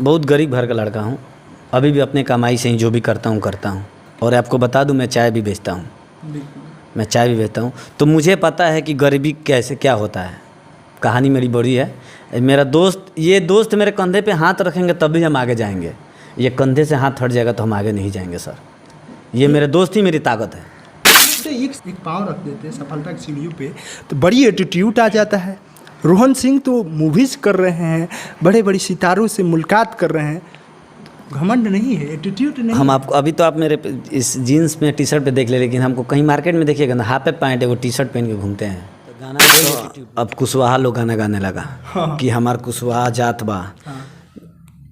बहुत गरीब घर का लड़का हूँ। अभी भी अपने कमाई से ही जो भी करता हूँ। और आपको बता दूँ, मैं चाय भी बेचता हूँ। मैं चाय भी बेचता हूँ, तो मुझे पता है कि गरीबी कैसे क्या होता है। कहानी मेरी बड़ी है। मेरा दोस्त, ये दोस्त मेरे कंधे पे हाथ रखेंगे तभी हम आगे जाएंगे। ये कंधे से हाथ हट जाएगा तो हम आगे नहीं जाएंगे सर। ये मेरे दोस्त ही मेरी ताकत है। एक पाँव रख देते हैं सफलता की सीढ़ियों पे तो बड़ी एटीट्यूड आ जाता है। रोहन सिंह तो मूवीज़ कर रहे हैं, बड़े बड़े सितारों से मुलाकात कर रहे हैं, घमंड नहीं है, एटीट्यूड नहीं। हम आपको अभी तो आप मेरे इस जीन्स में टी शर्ट पे देख ले, लेकिन हमको कहीं मार्केट में देखिएगा ना, हाफ पैंट है वो टी शर्ट पहन के घूमते हैं। तो गाना तो अब कुशवाहा लोग गाना गाने लगा कि हमार कुशवाहा जात बा।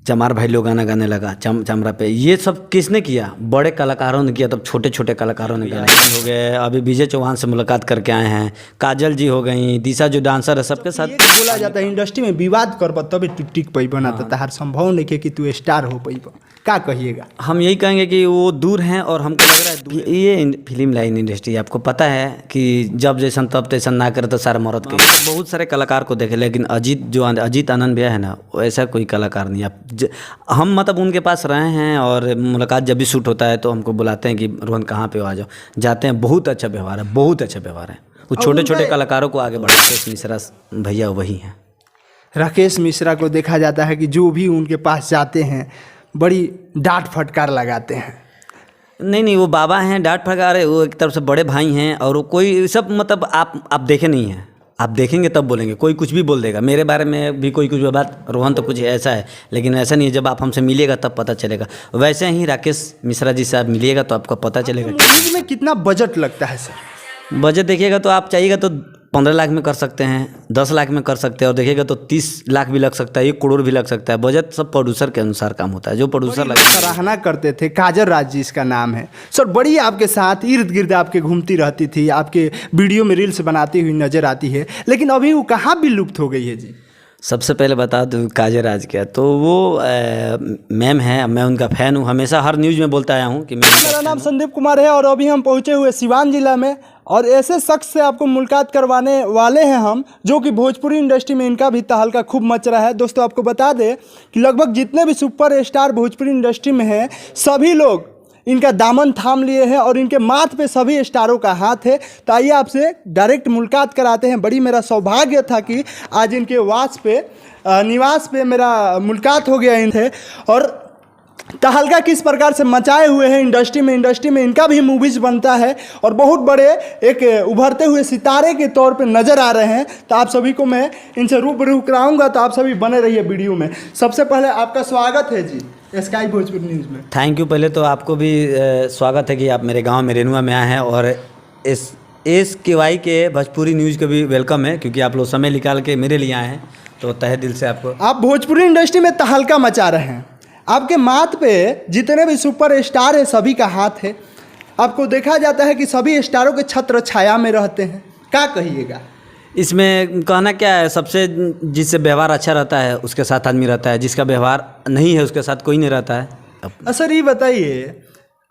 चमार भाई लोग गाना गाने लगा चमरा पे। ये सब किसने किया? बड़े कलाकारों ने किया, तब छोटे छोटे कलाकारों ने गाने हो गए। अभी विजय चौहान से मुलाकात करके आए हैं, काजल जी हो गई, दिशा जो डांसर है सबके साथ। बोला जाता है इंडस्ट्री में विवाद कर तभी तू टिक पैबा ना, तो हर संभव नहीं है कि तू स्टार हो पैबा। क्या कहिएगा? हम यही कहेंगे कि वो दूर हैं और हमको लग रहा है दूर। ये फिल्म लाइन इंडस्ट्री आपको पता है कि जब जैसन तब तैसन ना करे तो सारा मौरत के। बहुत सारे कलाकार को देखे, लेकिन अजीत आनंद भैया है ना, वो ऐसा कोई कलाकार नहीं। हम मतलब उनके पास रहे हैं और मुलाकात जब भी शूट होता है तो हमको बुलाते हैं कि रोहन कहाँ पे हो, आ जाओ। जाते हैं। बहुत अच्छा व्यवहार है, बहुत अच्छा व्यवहार है। वो छोटे छोटे कलाकारों को आगे बढ़ाते हैं। मिश्रा भैया वही हैं। राकेश मिश्रा को देखा जाता है कि जो भी उनके पास जाते हैं बड़ी डांट फटकार लगाते हैं। नहीं, वो बाबा हैं, डांट फटकार है। वो एक तरफ से बड़े भाई हैं और वो कोई सब मतलब आप देखे नहीं हैं। आप देखेंगे तब बोलेंगे। कोई कुछ भी बोल देगा मेरे बारे में भी, कोई कुछ बात, रोहन तो कुछ ऐसा है, लेकिन ऐसा नहीं है। जब आप हमसे मिलिएगा तब पता चलेगा। वैसे ही राकेश मिश्रा जी से आप मिलिएगा तो आपको पता चलेगा। मूवीज में कितना बजट लगता है सर? बजट देखिएगा तो आप चाहिएगा तो 15 लाख में कर सकते हैं, 10 लाख में कर सकते हैं, और देखिएगा तो 30 लाख भी लग सकता है, 1 करोड़ भी लग सकता है। बजट सब प्रोड्यूसर के अनुसार काम होता है। जो प्रोड्यूसर सराहना करते थे, काजल राज जी इसका नाम है सर, बड़ी आपके साथ इर्द गिर्द आपके घूमती रहती थी, आपके वीडियो में रील्स बनाती हुई नजर आती है, लेकिन अभी वो कहाँ विलुप्त हो गई है जी? सबसे पहले बता दूँ काजल राज क्या, तो वो मैम है, मैं उनका फ़ैन हूँ। हमेशा हर न्यूज़ में बोलता आया हूँ कि मेरा नाम संदीप कुमार है और अभी हम पहुँचे हुए सिवान जिला में, और ऐसे शख्स से आपको मुलाकात करवाने वाले हैं हम, जो कि भोजपुरी इंडस्ट्री में इनका भी तहलका खूब मच रहा है। दोस्तों आपको बता दें कि लगभग जितने भी सुपर स्टार भोजपुरी इंडस्ट्री में हैं, सभी लोग इनका दामन थाम लिए हैं और इनके माथ पे सभी स्टारों का हाथ है। तो आइए आपसे डायरेक्ट मुलाकात कराते हैं। बड़ी मेरा सौभाग्य था कि आज इनके निवास पे मेरा मुलाकात हो गया इनसे, और तहलका किस प्रकार से मचाए हुए हैं इंडस्ट्री में इनका भी मूवीज बनता है और बहुत बड़े एक उभरते हुए सितारे के तौर पे नज़र आ रहे हैं। तो आप सभी को मैं इनसे रूबरू कराऊंगा, तो आप सभी बने रहिए वीडियो में। सबसे पहले आपका स्वागत है जी स्काई भोजपुरी न्यूज़ में। Thank you. पहले तो आपको भी स्वागत है कि आप मेरे गाँव में रेनुआ में आए हैं, और SKY के भोजपुरी न्यूज़ का भी वेलकम है, क्योंकि आप लोग समय निकाल के मेरे लिए आए हैं, तो तहे दिल से आपको। आप भोजपुरी इंडस्ट्री में तहलका मचा रहे हैं, आपके माथ पे जितने भी सुपर स्टार है सभी का हाथ है। आपको देखा जाता है कि सभी स्टारों के छत्र छाया में रहते हैं। क्या कहिएगा इसमें? कहना क्या है, सबसे जिससे व्यवहार अच्छा रहता है उसके साथ आदमी रहता है, जिसका व्यवहार नहीं है उसके साथ कोई नहीं रहता है। सर ये बताइए,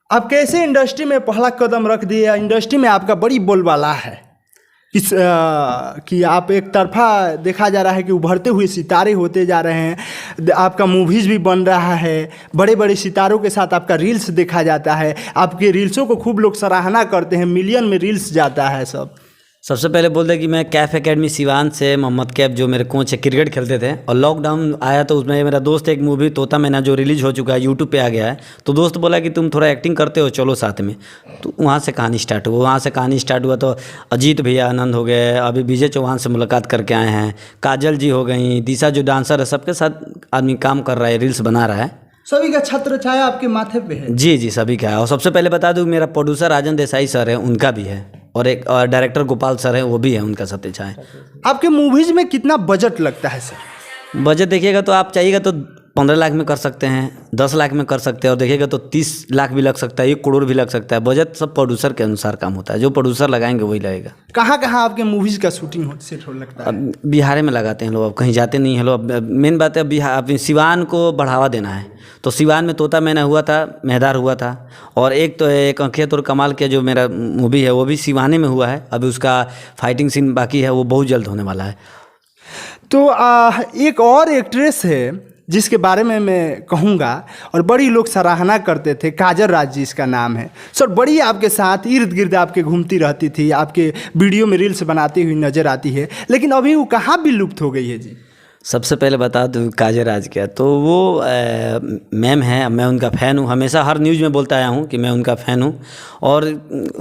आप कैसे इंडस्ट्री में पहला कदम रख दिए? इंडस्ट्री में आपका बड़ी बोलबाला है कि आप एक तरफा देखा जा रहा है कि उभरते हुए सितारे होते जा रहे हैं, आपका मूवीज़ भी बन रहा है, बड़े बड़े सितारों के साथ आपका रील्स देखा जाता है, आपके रील्सों को खूब लोग सराहना करते हैं, मिलियन में रील्स जाता है सब। सबसे पहले बोल दें कि मैं कैफ एकेडमी सिवान से मोहम्मद कैफ, जो मेरे कोच है, क्रिकेट खेलते थे, और लॉकडाउन आया तो उसमें मेरा दोस्त एक मूवी तोता मैना जो रिलीज हो चुका है, यूट्यूब पे आ गया है, तो दोस्त बोला कि तुम थोड़ा एक्टिंग करते हो, चलो साथ में। तो वहाँ से कहानी स्टार्ट हुआ। तो अजीत भैया आनंद हो गए, अभी विजय चौहान से मुलाकात करके आए हैं, काजल जी हो गई, दिशा जो डांसर है, सबके साथ आदमी काम कर रहा है, रील्स बना रहा है। सभी का छत्र छाया आपके माथे पे है? जी सभी का है। और सबसे पहले बता दूँ, मेरा प्रोड्यूसर राजन देसाई सर है, उनका भी है, और एक डायरेक्टर गोपाल सर है, वो भी है, उनका छत्र छाया। आपके मूवीज में कितना बजट लगता है सर? बजट देखिएगा तो आप चाहिएगा तो 15 लाख में कर सकते हैं, 10 लाख में कर सकते हैं, और देखिएगा तो 30 लाख भी लग सकता है, 1 करोड़ भी लग सकता है। बजट सब प्रोड्यूसर के अनुसार काम होता है। जो प्रोड्यूसर लगाएंगे वही लगेगा। कहाँ कहाँ आपके मूवीज़ का शूटिंग सेट हो लगता है? अब बिहार में लगाते हैं लोग, अब कहीं जाते नहीं हैं लोग। मेन बात है बिहार, सिवान को बढ़ावा देना है। तो सिवान में तोता मैना हुआ था, मेहदार हुआ था, और एक तो एक अंकित और कमाल के जो मेरा मूवी है वो भी सिवाने में हुआ है। अभी उसका फाइटिंग सीन बाकी है, वो बहुत जल्द होने वाला है। तो एक और एक्ट्रेस है जिसके बारे में मैं कहूँगा और बड़ी लोग सराहना करते थे, काजल राज जी इसका नाम है। सर बड़ी आपके साथ इर्द गिर्द आपके घूमती रहती थी, आपके वीडियो में रील्स बनाती हुई नज़र आती है, लेकिन अभी वो कहाँ विलुप्त हो गई है जी? सबसे पहले बता दूँ काजल राज क्या, तो वो मैम है, मैं उनका फ़ैन हूँ, हमेशा हर न्यूज़ में बोलता आया हूँ कि मैं उनका फ़ैन हूँ और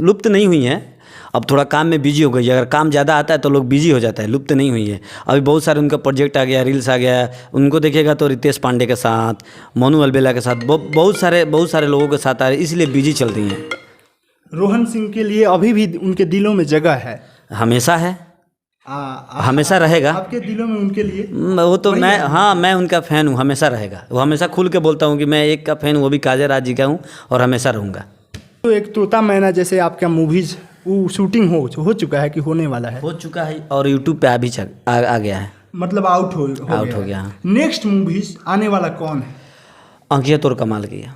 लुप्त नहीं हुई हैं। अब थोड़ा काम में बिजी हो गई है, अगर काम ज़्यादा आता है तो लोग बिजी हो जाता है, लुप्त नहीं हुई है। अभी बहुत सारे उनका प्रोजेक्ट आ गया, रील्स आ गया, उनको देखिएगा तो रितेश पांडे के साथ, मोनू अलबेला के साथ, बहुत सारे लोगों के साथ आ रहे, इसलिए बिजी चल रही हैं। रोहन सिंह के लिए अभी भी उनके दिलों में जगह है? हमेशा है, हमेशा रहेगा आपके दिलों में उनके लिए? वो तो मैं उनका फ़ैन हूँ, हमेशा रहेगा। वो हमेशा खुल के बोलता हूँ कि मैं एक का फ़ैन हूँ, वो भी काजल राज जी का हूँ और हमेशा रहूँगा। तो एक तोता मैना जैसे आपका मूवीज़ वो शूटिंग हो चुका है कि होने वाला है? हो चुका है और यूट्यूब पे आ गया है, मतलब आउट हो गया। नेक्स्ट मूवीज आने वाला कौन है? अंकिया तोर कमाल किया।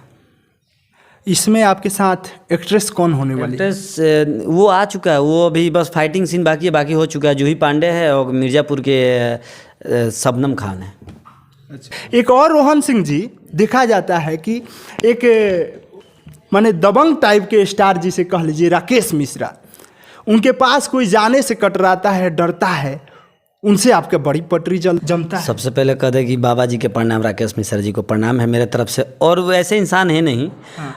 इसमें आपके साथ एक्ट्रेस कौन होने वाली? एक्ट्रेस वो आ चुका है, वो अभी बस फाइटिंग सीन बाकी हो चुका है। जूही पांडे है और मिर्ज़ापुर के शबनम खान है। अच्छा, एक और रोहन सिंह जी देखा जाता है कि एक माने दबंग टाइप के स्टार जिसे कह लीजिए, राकेश मिश्रा, उनके पास कोई जाने से कतराता है, डरता है, उनसे आपके बड़ी पटरी जमता है। सबसे पहले कह दे कि बाबा जी के प्रणाम, राकेश मिश्रा जी को प्रणाम है मेरे तरफ से। और वो ऐसे इंसान है नहीं।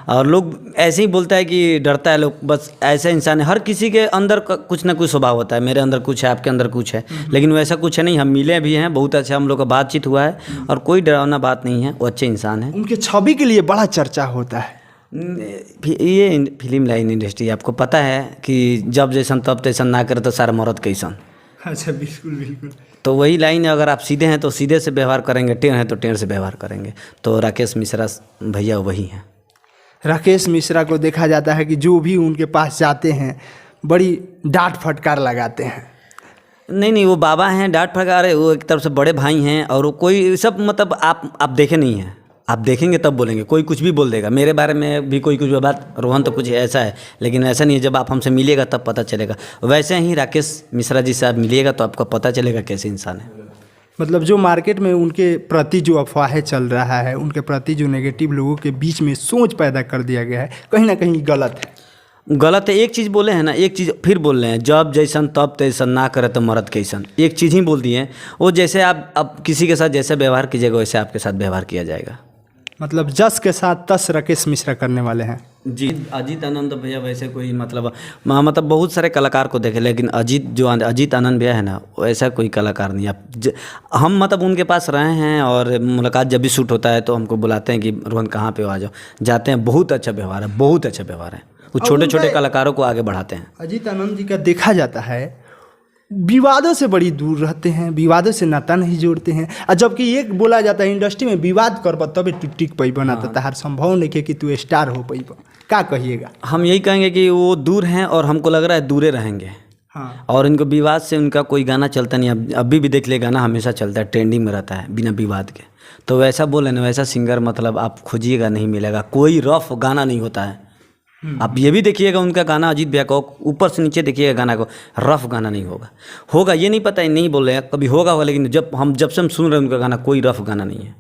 और लोग ऐसे ही बोलता है कि डरता है लोग, बस ऐसे इंसान है। हर किसी के अंदर कुछ ना कुछ स्वभाव होता है, मेरे अंदर कुछ है, आपके अंदर कुछ है, लेकिन वैसा कुछ है नहीं। हम मिले भी हैं, बहुत अच्छा हम लोग का बातचीत हुआ है और कोई डरावना बात नहीं है, वो अच्छे इंसान है। उनके छवि के लिए बड़ा चर्चा होता है। ये फिल्म लाइन इंडस्ट्री, आपको पता है कि जब जैसन तब तैसन ना करे तो सारा मरद कैसन। अच्छा, बिल्कुल बिल्कुल। तो वही लाइन है, अगर आप सीधे हैं तो सीधे से व्यवहार करेंगे, टेढ़ हैं तो टेढ़ से व्यवहार करेंगे। तो राकेश मिश्रा भैया वही हैं। राकेश मिश्रा को देखा जाता है कि जो भी उनके पास जाते हैं बड़ी डांट फटकार लगाते हैं। नहीं, वो बाबा हैं, डांट फटकार, वो एक तरफ से बड़े भाई हैं। और वो कोई सब मतलब आप देखे नहीं हैं, आप देखेंगे तब बोलेंगे। कोई कुछ भी बोल देगा मेरे बारे में भी, कोई कुछ बात, रोहन तो कुछ ऐसा है, लेकिन ऐसा नहीं है। जब आप हमसे मिलिएगा तब पता चलेगा। वैसे ही राकेश मिश्रा जी से आप मिलिएगा तो आपको पता चलेगा कैसे इंसान है। मतलब जो मार्केट में उनके प्रति जो अफवाहें चल रहा है, उनके प्रति जो नेगेटिव लोगों के बीच में सोच पैदा कर दिया गया है, कहीं ना कहीं गलत है। एक चीज़ बोले हैं ना, एक चीज़ फिर बोल रहे हैं, जब जैसन तब तैसन ना करे तो मरद कैसन। एक चीज़ ही बोल दिए हैं। वो जैसे आप अब किसी के साथ जैसे व्यवहार कीजिएगा वैसे आपके साथ व्यवहार किया जाएगा। मतलब जस के साथ तस राकेश मिश्रा करने वाले हैं जी। अजीत आनंद भैया वैसे कोई मतलब बहुत सारे कलाकार को देखे, लेकिन अजीत आनंद भैया है ना, वैसा कोई कलाकार नहीं। हम मतलब उनके पास रहे हैं और मुलाकात जब भी शूट होता है तो हमको बुलाते हैं कि रोहन कहाँ पे हो, आ जाओ, जाते हैं। बहुत अच्छा व्यवहार है, बहुत अच्छा व्यवहार है। वो छोटे छोटे कलाकारों को आगे बढ़ाते हैं। अजीत आनंद जी का देखा जाता है विवादों से बड़ी दूर रहते हैं, विवादों से नाता नहीं जोड़ते हैं। और जबकि एक बोला जाता है इंडस्ट्री में विवाद करब तबे तू टिक पैबा, ना तो हर संभव नहीं है कि तू स्टार हो पैबा। क्या कहिएगा? हम यही कहेंगे कि वो दूर हैं और हमको लग रहा है दूरे रहेंगे। हाँ। और इनको विवाद से उनका कोई गाना चलता नहीं। अभी भी देख ले, गाना हमेशा चलता है, ट्रेंडिंग में रहता है बिना विवाद के। तो वैसा बोले ना, वैसा सिंगर मतलब आप खोजिएगा नहीं मिलेगा। कोई रफ गाना नहीं होता है। आप ये भी देखिएगा उनका गाना, अजीत भैया को ऊपर से नीचे देखिएगा गाना को, रफ गाना नहीं होगा ये नहीं पता है, नहीं बोल रहे हैं, कभी होगा लेकिन जब से हम सुन रहे हैं उनका गाना, कोई रफ गाना नहीं है।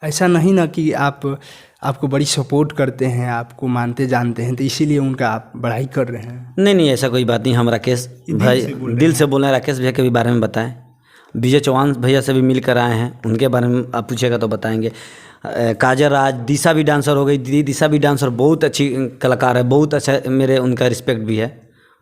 ऐसा नहीं ना कि आपको बड़ी सपोर्ट करते हैं, आपको मानते जानते हैं, तो इसीलिए उनका आप बड़ाई कर रहे हैं? नहीं, ऐसा कोई बात नहीं। हम राकेश भाई दिल से बोल रहे हैं। राकेश भैया के भी बारे में बताएं। विजय चौहान भैया से भी मिलकर आए हैं, उनके बारे में आप पूछेगा तो बताएंगे। काजल राज, दिशा भी डांसर हो गई, दिशा भी डांसर, बहुत अच्छी कलाकार है, बहुत अच्छा, मेरे उनका रिस्पेक्ट भी है,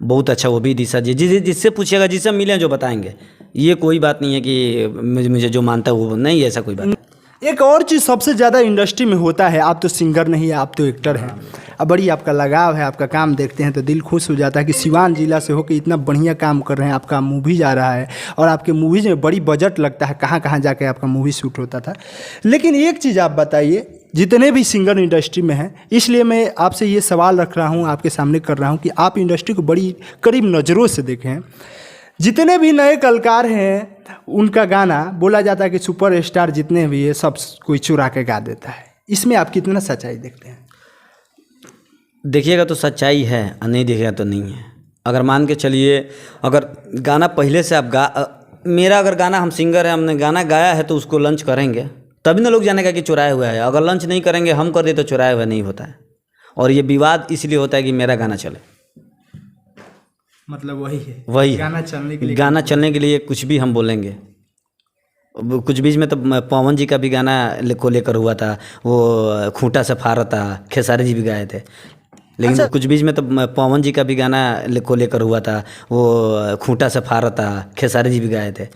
बहुत अच्छा वो भी दिशा जी। जिससे पूछिएगा, जिससे मिले जो बताएंगे। ये कोई बात नहीं है कि मुझे जो मानता है वो नहीं, ऐसा कोई बात नहीं। एक और चीज़ सबसे ज़्यादा इंडस्ट्री में होता है, आप तो सिंगर नहीं है, आप तो एक्टर हैं, अब बड़ी आपका लगाव है, आपका काम देखते हैं तो दिल खुश हो जाता है कि सिवान जिला से होकर इतना बढ़िया काम कर रहे हैं। आपका मूवीज आ रहा है और आपके मूवीज में बड़ी बजट लगता है, कहाँ कहाँ जाके आपका मूवी शूट होता था। लेकिन एक चीज़ आप बताइए, जितने भी सिंगर इंडस्ट्री में हैं, इसलिए मैं आपसे ये सवाल रख रहा हूँ, आपके सामने कर रहा हूँ कि आप इंडस्ट्री को बड़ी करीब नज़रों से देखें। जितने भी नए कलाकार हैं उनका गाना बोला जाता है कि सुपर स्टार जितने भी है सब कोई चुरा के गा देता है। इसमें आप कितना सच्चाई देखते हैं? देखिएगा तो सच्चाई है और नहीं देखिएगा तो नहीं है। अगर मान के चलिए, अगर गाना पहले से आप मेरा अगर गाना, हम सिंगर है, हमने गाना गाया है तो उसको लॉन्च करेंगे, तभी ना लोग जानेगा कि चुराया हुआ है। अगर लंच नहीं करेंगे हम कर दे तो चुराया हुआ नहीं होता है। और ये विवाद इसलिए होता है कि मेरा गाना चले, मतलब वही है, वही गाना चलने के लिए गाना चलने के लिए कुछ भी हम बोलेंगे। कुछ बीच में तो पवन जी का भी गाना को लेकर हुआ था, वो खूंटा से फाड़ा था, खेसारी जी भी गाए थे। लेकिन कुछ बीच में तो पवन जी का भी गाना को लेकर हुआ था, वो खूंटा से फाड़ा था, खेसारी जी भी गाए थे।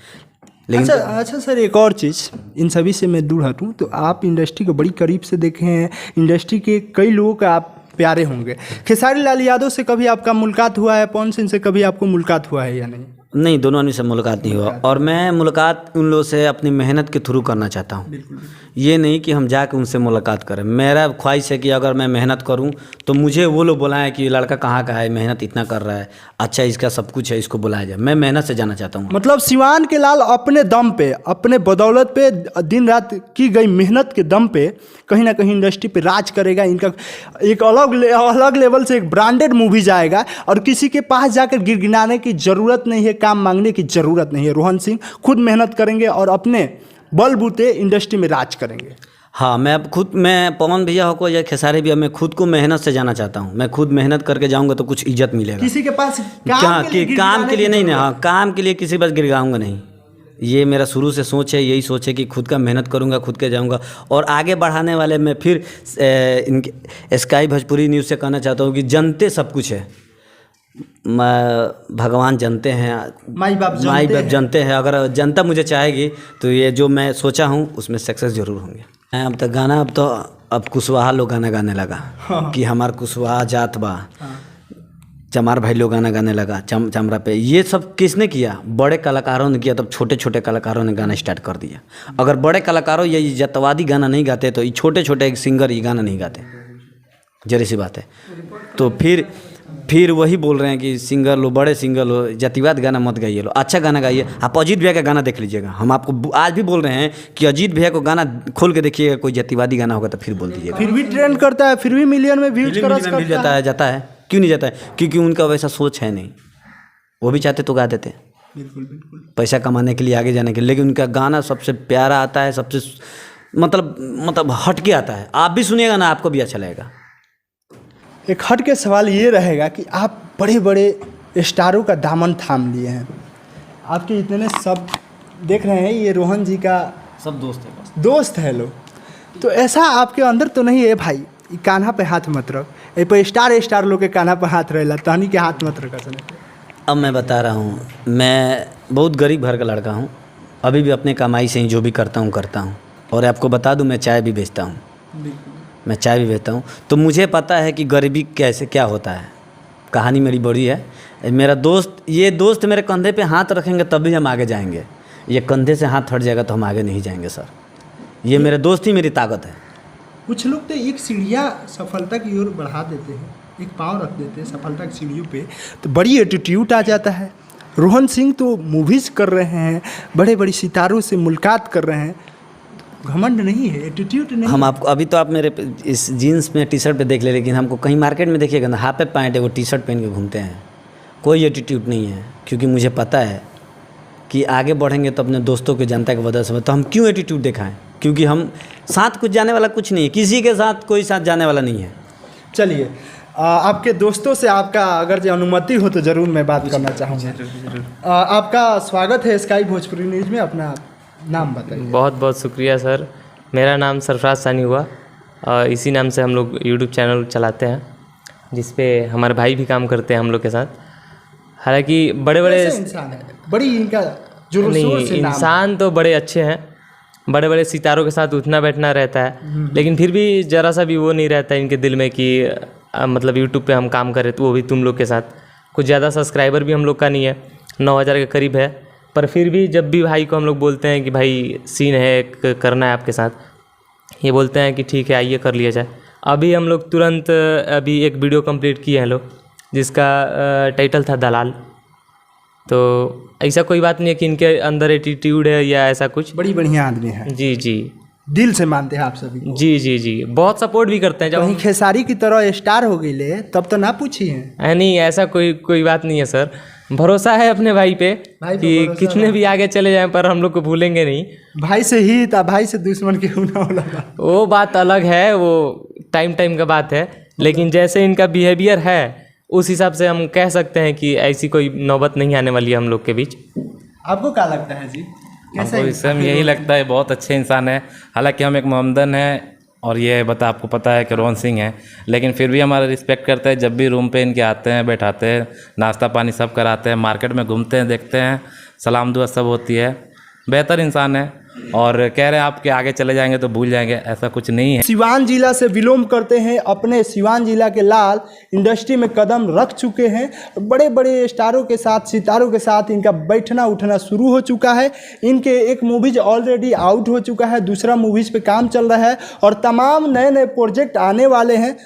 लेकिन अच्छा सर, एक और चीज़, इन सभी से मैं दूर हटूँ तो आप इंडस्ट्री को बड़ी करीब से देखे हैं, इंडस्ट्री के कई लोगों का आप प्यारे होंगे। खेसारी लाल यादव से कभी आपका मुलाकात हुआ है? पवन सिंह से कभी आपको मुलाकात हुआ है या नहीं? नहीं, दोनों आदमी से मुलाकात नहीं हुआ। और मैं मुलाकात उन लोगों से अपनी मेहनत के थ्रू करना चाहता हूँ। ये नहीं कि हम जाकर उनसे मुलाकात करें। मेरा ख्वाहिश है कि अगर मैं मेहनत करूँ तो मुझे वो लोग बुलाएं कि लड़का कहाँ का है, मेहनत इतना कर रहा है, अच्छा इसका सब कुछ है, इसको बुलाया जाए। मैं मेहनत से जाना चाहता हूँ। मतलब सिवान के लाल अपने दम पे, अपने बदौलत पे, दिन रात की गई मेहनत के दम पे कहीं ना कहीं इंडस्ट्री पे राज करेगा। इनका एक अलग लेवल से एक ब्रांडेड मूवी जाएगा और किसी के पास जाकर गिड़गिड़ाने की ज़रूरत नहीं है, काम मांगने की ज़रूरत नहीं है। रोहन सिंह खुद मेहनत करेंगे और अपने बलबूते इंडस्ट्री में राज करेंगे। हाँ, मैं पवन भैया हो या खेसारी भैया, मैं खुद को मेहनत से जाना चाहता हूँ। मैं खुद मेहनत करके जाऊँगा तो कुछ इज्जत मिलेगा। किसी के पास काम के लिए नहीं ना, हाँ, काम के लिए किसी पास गिड़गाऊँगा नहीं। ये मेरा शुरू से सोच है, यही सोच है कि खुद का मेहनत करूँगा, खुद के जाऊँगा। और आगे बढ़ाने वाले मैं फिर इनके स्काई भोजपुरी न्यूज़ से कहना चाहता हूँ कि जनते सब कुछ है। भगवान जानते हैं, माई बाप जानते हैं। अगर जनता मुझे चाहेगी तो ये जो मैं सोचा हूँ उसमें सक्सेस जरूर होंगे। अब कुशवाहा लोग गाना गाने लगा। हाँ। कि हमार कुशवाहा जात बा। हाँ। चमार भाई लोग गाना गाने लगा चमरा पे। ये सब किसने किया? बड़े कलाकारों ने किया। तब छोटे छोटे कलाकारों ने गाना स्टार्ट कर दिया। अगर बड़े कलाकारों ये जतवादी गाना नहीं गाते तो ये छोटे छोटे सिंगर ये गाना नहीं गाते। जरी सी बात है। तो फिर वही बोल रहे हैं कि सिंगर लो, बड़े सिंगर लो, जातिवाद गाना मत गाइए लो, अच्छा गाना गाइए। आप अजीत भैया का गाना देख लीजिएगा। हम आपको आज भी बोल रहे हैं कि अजीत भैया को गाना खोल के देखिएगा, कोई जातिवादी गाना होगा तो फिर बोल दीजिएगा। फिर भी ट्रेंड करता है, फिर भी मिलियन में व्यूज मिल जाता है। क्यों नहीं जाता है? क्योंकि उनका वैसा सोच है नहीं। वो भी चाहते तो गा देते, बिल्कुल पैसा कमाने के लिए, आगे जाने के लिए। लेकिन उनका गाना सबसे प्यारा आता है, सबसे मतलब हटके आता है। आप भी सुनिएगा ना, आपको भी अच्छा लगेगा। एक हट के सवाल ये रहेगा कि आप बड़े बड़े स्टारों का दामन थाम लिए हैं। आपके इतने सब देख रहे हैं, ये रोहन जी का सब दोस्त है लोग। तो ऐसा आपके अंदर तो नहीं है भाई, कान्हा पे हाथ मत रख। ए पे स्टार लोग के कान्हा पे हाथ रहेला, तहनी के हाथ मत रख। अब मैं बता रहा हूँ, मैं बहुत गरीब घर का लड़का हूँ। अभी भी अपने कमाई से ही जो भी करता हूँ। और आपको बता दूँ, मैं चाय भी बेचता हूँ। तो मुझे पता है कि गरीबी कैसे क्या होता है। कहानी मेरी बड़ी है। मेरा दोस्त मेरे कंधे पे हाथ रखेंगे तभी हम आगे जाएंगे। ये कंधे से हाथ हट जाएगा तो हम आगे नहीं जाएंगे सर। ये मेरे दोस्त ही मेरी ताकत है। कुछ लोग तो एक सीढ़ियाँ सफलता की ओर बढ़ा देते हैं, एक पाँव रख देते हैं सफलता की सीढ़ियों पे, तो बड़ी एटीट्यूड आ जाता है। रोहन सिंह तो मूवीज़ कर रहे हैं, बड़े बड़े सितारों से मुलाकात कर रहे हैं, घमंड नहीं है, एटीट्यूड नहीं। हम आपको अभी तो आप मेरे इस जीन्स में टी शर्ट पे देख ले, लेकिन हमको कहीं मार्केट में देखिएगा ना, हाफ पैंट है वो टी शर्ट पहन के घूमते हैं। कोई एटीट्यूड नहीं है, क्योंकि मुझे पता है कि आगे बढ़ेंगे तो अपने दोस्तों की, जनता की वजह से। तो हम क्यों एटीट्यूड दिखाएं? क्योंकि हम साथ कुछ जाने वाला कुछ नहीं है, किसी के साथ कोई साथ जाने वाला नहीं है। चलिए, आपके दोस्तों से आपका अगर जो अनुमति हो तो ज़रूर मैं बात करना चाहूँगा। आपका स्वागत है स्काई भोजपुरी न्यूज़ में। अपना नाम बताइए। बहुत बहुत शुक्रिया सर। मेरा नाम सरफराज सानी हुआ और इसी नाम से हम लोग यूट्यूब चैनल चलाते हैं, जिस पे हमारे भाई भी काम करते हैं हम लोग के साथ। हालांकि बड़े इंसान है, बड़ी इनका जो नहीं, इंसान तो बड़े अच्छे हैं, बड़े बड़े सितारों के साथ उठना बैठना रहता है, लेकिन फिर भी ज़रा सा भी वो नहीं रहता है इनके दिल में कि मतलब यूट्यूब पे हम काम करें, तो वो भी तुम लोग के साथ। कुछ ज़्यादा सब्सक्राइबर भी हम लोग का नहीं है, 9000 के करीब है, पर फिर भी जब भी भाई को हम लोग बोलते हैं कि भाई सीन है करना है आपके साथ, ये बोलते हैं कि ठीक है आइए कर लिया जाए। अभी हम लोग तुरंत अभी एक वीडियो कंप्लीट किए हैं लोग, जिसका टाइटल था दलाल। तो ऐसा कोई बात नहीं है कि इनके अंदर एटीट्यूड है या ऐसा कुछ। बड़ी बढ़िया आदमी है। जी दिल से मानते हैं आप सभी को। जी बहुत सपोर्ट भी करते हैं। जब वहीं खेसारी की तरह स्टार हो गई ले तब तो ना पूछिए। नहीं, ऐसा कोई बात नहीं है सर। भरोसा है अपने भाई पे भाई पे कि भरोसा कितने भी आगे चले जाएं पर हम लोग को भूलेंगे नहीं। भाई से ही था, भाई से दुश्मन क्यों ना होला। वो बात अलग है, वो टाइम टाइम का बात है, लेकिन जैसे इनका बिहेवियर है उस हिसाब से हम कह सकते हैं कि ऐसी कोई नौबत नहीं आने वाली है हम लोग के बीच। आपको क्या लगता है जी? कैसे हमको इससे यही लगता है बहुत अच्छे इंसान है। हालांकि हम एक मोहम्मदन है और ये आपको पता है कि रोहन सिंह है, लेकिन फिर भी हमारा रिस्पेक्ट करते हैं। जब भी रूम पे इनके आते हैं, बैठाते हैं, नाश्ता पानी सब कराते हैं, मार्केट में घूमते हैं, देखते हैं, सलाम दुआ सब होती है। बेहतर इंसान है और कह रहे हैं आपके आगे चले जाएंगे तो भूल जाएंगे, ऐसा कुछ नहीं है। सिवान जिला से बिलोंग करते हैं, अपने सिवान जिला के लाल इंडस्ट्री में कदम रख चुके हैं। बड़े बड़े स्टारों के साथ, सितारों के साथ इनका बैठना उठना शुरू हो चुका है। इनके एक मूवीज ऑलरेडी आउट हो चुका है, दूसरा मूवीज पे काम चल रहा है और तमाम नए नए प्रोजेक्ट आने वाले हैं।